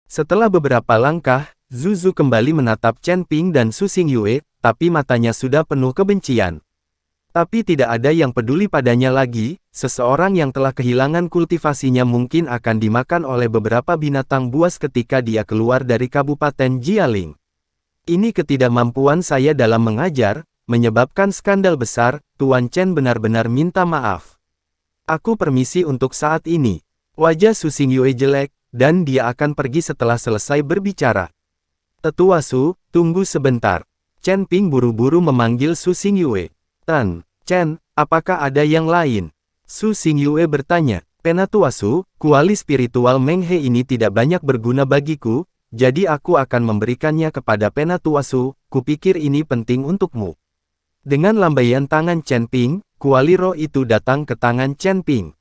Setelah beberapa langkah, Zuzu kembali menatap Chen Ping dan Su Xingyue, tapi matanya sudah penuh kebencian. Tapi tidak ada yang peduli padanya lagi, seseorang yang telah kehilangan kultivasinya mungkin akan dimakan oleh beberapa binatang buas ketika dia keluar dari Kabupaten Jialing. Ini ketidakmampuan saya dalam mengajar, menyebabkan skandal besar. Tuan Chen benar-benar minta maaf. Aku permisi untuk saat ini. Wajah Su Xingyue jelek, dan dia akan pergi setelah selesai berbicara. Tetua Su, tunggu sebentar. Chen Ping buru-buru memanggil Su Xingyue. Tan, Chen, apakah ada yang lain? Su Xingyue bertanya. Penatua Su, kuali spiritual Meng He ini tidak banyak berguna bagiku, jadi aku akan memberikannya kepada Penatua Su, kupikir ini penting untukmu. Dengan lambaian tangan Chen Ping, kuali roh itu datang ke tangan Chen Ping.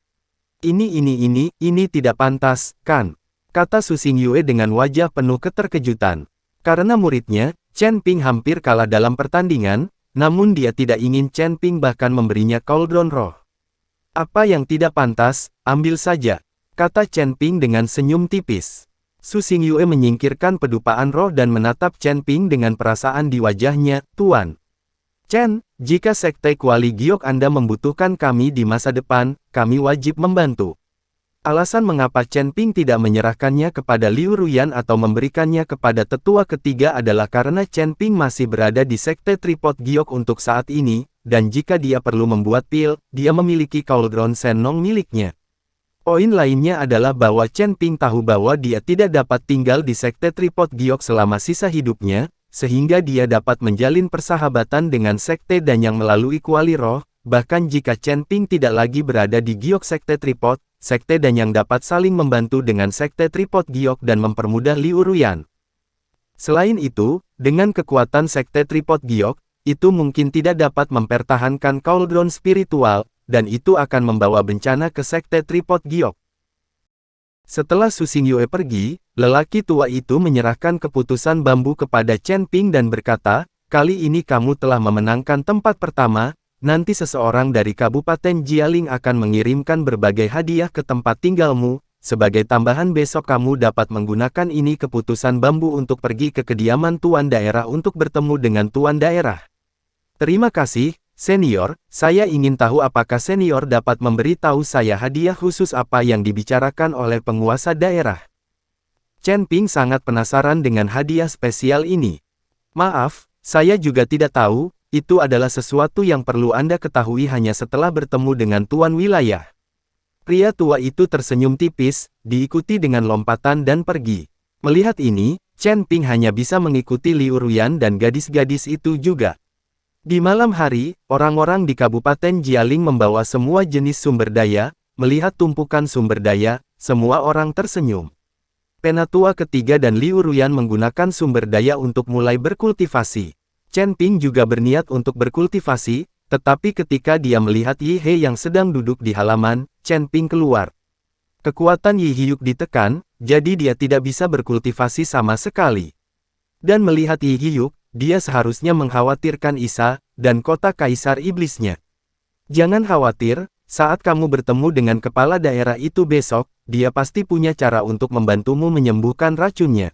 Ini tidak pantas, kan? Kata Su Xingyue dengan wajah penuh keterkejutan. Karena muridnya, Chen Ping hampir kalah dalam pertandingan, namun dia tidak ingin Chen Ping bahkan memberinya cauldron roh. Apa yang tidak pantas, ambil saja, kata Chen Ping dengan senyum tipis. Su Xingyue menyingkirkan pedupaan roh dan menatap Chen Ping dengan perasaan di wajahnya. Tuan Chen, jika Sekte Kuali Giok Anda membutuhkan kami di masa depan, kami wajib membantu. Alasan mengapa Chen Ping tidak menyerahkannya kepada Liu Ruyan atau memberikannya kepada tetua ketiga adalah karena Chen Ping masih berada di Sekte Tripod Giok untuk saat ini, dan jika dia perlu membuat pil, dia memiliki Cauldron Senong miliknya. Poin lainnya adalah bahwa Chen Ping tahu bahwa dia tidak dapat tinggal di Sekte Tripod Giok selama sisa hidupnya, sehingga dia dapat menjalin persahabatan dengan Sekte Danyang melalui kuali roh, bahkan jika Chen Ping tidak lagi berada di Giok Sekte Tripod, Sekte Danyang dapat saling membantu dengan Sekte Tripod Giok dan mempermudah Liu Ruyan. Selain itu, dengan kekuatan Sekte Tripod Giok, itu mungkin tidak dapat mempertahankan Cauldron Spiritual, dan itu akan membawa bencana ke Sekte Tripod Giok. Setelah Su Xingyue pergi, lelaki tua itu menyerahkan keputusan bambu kepada Chen Ping dan berkata, kali ini kamu telah memenangkan tempat pertama, nanti seseorang dari Kabupaten Jialing akan mengirimkan berbagai hadiah ke tempat tinggalmu, sebagai tambahan besok kamu dapat menggunakan ini keputusan bambu untuk pergi ke kediaman tuan daerah untuk bertemu dengan tuan daerah. Terima kasih, senior, saya ingin tahu apakah senior dapat memberitahu saya hadiah khusus apa yang dibicarakan oleh penguasa daerah. Chen Ping sangat penasaran dengan hadiah spesial ini. Maaf, saya juga tidak tahu. Itu adalah sesuatu yang perlu Anda ketahui hanya setelah bertemu dengan tuan wilayah. Pria tua itu tersenyum tipis, diikuti dengan lompatan dan pergi. Melihat ini, Chen Ping hanya bisa mengikuti Liu Ruyan dan gadis-gadis itu juga. Di malam hari, orang-orang di Kabupaten Jialing membawa semua jenis sumber daya. Melihat tumpukan sumber daya, semua orang tersenyum. Penatua ketiga dan Liu Ruyan menggunakan sumber daya untuk mulai berkultivasi. Chen Ping juga berniat untuk berkultivasi, tetapi ketika dia melihat Yi He yang sedang duduk di halaman, Chen Ping keluar. Kekuatan Yi Hyuk ditekan, jadi dia tidak bisa berkultivasi sama sekali. Dan melihat Yi Hyuk, dia seharusnya mengkhawatirkan Isa, dan kota kaisar iblisnya. Jangan khawatir, saat kamu bertemu dengan kepala daerah itu besok, dia pasti punya cara untuk membantumu menyembuhkan racunnya.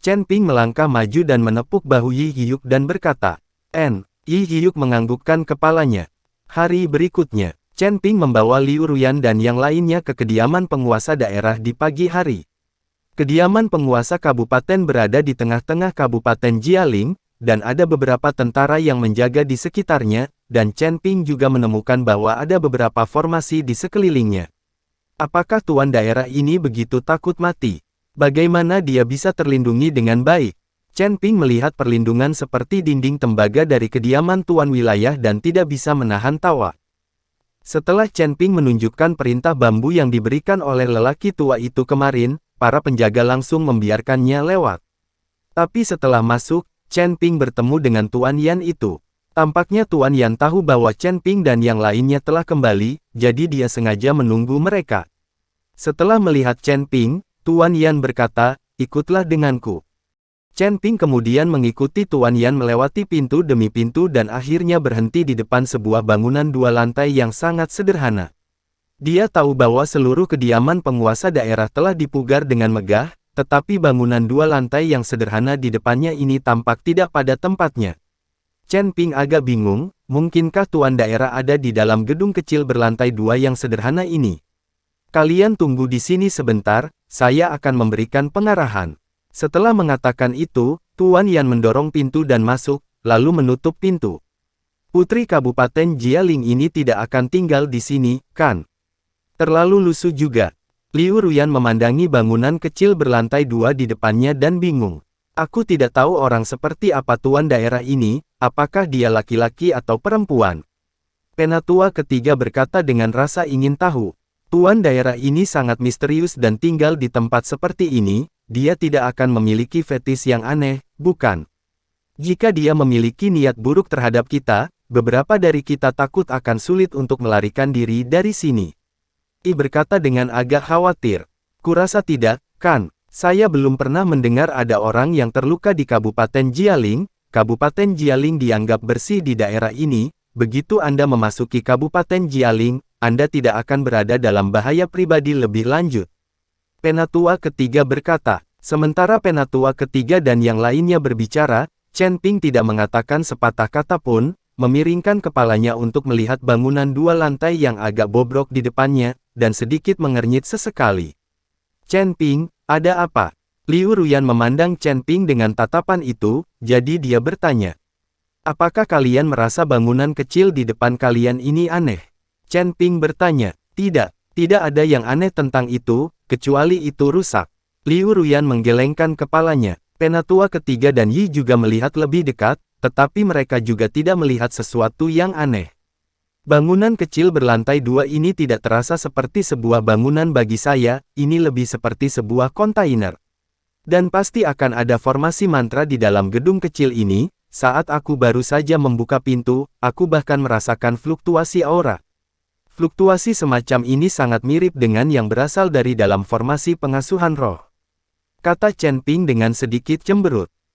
Chen Ping melangkah maju dan menepuk bahu Yi Hyuk dan berkata, Yi Hyuk menganggukkan kepalanya. Hari berikutnya, Chen Ping membawa Liu Ruyan dan yang lainnya ke kediaman penguasa daerah di pagi hari. Kediaman penguasa kabupaten berada di tengah-tengah Kabupaten Jialing, dan ada beberapa tentara yang menjaga di sekitarnya, dan Chen Ping juga menemukan bahwa ada beberapa formasi di sekelilingnya. Apakah tuan daerah ini begitu takut mati? Bagaimana dia bisa terlindungi dengan baik? Chen Ping melihat perlindungan seperti dinding tembaga dari kediaman tuan wilayah dan tidak bisa menahan tawa. Setelah Chen Ping menunjukkan perintah bambu yang diberikan oleh lelaki tua itu kemarin, para penjaga langsung membiarkannya lewat. Tapi setelah masuk, Chen Ping bertemu dengan Tuan Yan itu. Tampaknya Tuan Yan tahu bahwa Chen Ping dan yang lainnya telah kembali, jadi dia sengaja menunggu mereka. Setelah melihat Chen Ping, Tuan Yan berkata, ikutlah denganku. Chen Ping kemudian mengikuti Tuan Yan melewati pintu demi pintu dan akhirnya berhenti di depan sebuah bangunan 2 lantai yang sangat sederhana. Dia tahu bahwa seluruh kediaman penguasa daerah telah dipugar dengan megah, tetapi bangunan 2 lantai yang sederhana di depannya ini tampak tidak pada tempatnya. Chen Ping agak bingung, mungkinkah tuan daerah ada di dalam gedung kecil berlantai 2 yang sederhana ini? Kalian tunggu di sini sebentar, saya akan memberikan pengarahan. Setelah mengatakan itu, Tuan Yan mendorong pintu dan masuk, lalu menutup pintu. Putri Kabupaten Jialing ini tidak akan tinggal di sini, kan? Terlalu lusuh juga. Liu Ruyan memandangi bangunan kecil berlantai 2 di depannya dan bingung. Aku tidak tahu orang seperti apa tuan daerah ini, apakah dia laki-laki atau perempuan? Penatua ketiga berkata dengan rasa ingin tahu. Tuan daerah ini sangat misterius dan tinggal di tempat seperti ini, dia tidak akan memiliki fetis yang aneh, bukan? Jika dia memiliki niat buruk terhadap kita, beberapa dari kita takut akan sulit untuk melarikan diri dari sini. I berkata dengan agak khawatir. Kurasa tidak, kan? Saya belum pernah mendengar ada orang yang terluka di Kabupaten Jialing. Kabupaten Jialing dianggap bersih di daerah ini. Begitu Anda memasuki Kabupaten Jialing, Anda tidak akan berada dalam bahaya pribadi lebih lanjut. Penatua ketiga berkata. Sementara penatua ketiga dan yang lainnya berbicara, Chen Ping tidak mengatakan sepatah kata pun, memiringkan kepalanya untuk melihat bangunan 2 lantai yang agak bobrok di depannya, dan sedikit mengernyit sesekali. Chen Ping, ada apa? Liu Ruyan memandang Chen Ping dengan tatapan itu, jadi dia bertanya. Apakah kalian merasa bangunan kecil di depan kalian ini aneh? Chen Ping bertanya. Tidak ada yang aneh tentang itu, kecuali itu rusak. Liu Ruyan menggelengkan kepalanya. Penatua ketiga dan Yi juga melihat lebih dekat, tetapi mereka juga tidak melihat sesuatu yang aneh. Bangunan kecil berlantai 2 ini tidak terasa seperti sebuah bangunan bagi saya, ini lebih seperti sebuah kontainer. Dan pasti akan ada formasi mantra di dalam gedung kecil ini. Saat aku baru saja membuka pintu, aku bahkan merasakan fluktuasi aura. Fluktuasi semacam ini sangat mirip dengan yang berasal dari dalam formasi pengasuhan roh. Kata Chen Ping dengan sedikit cemberut.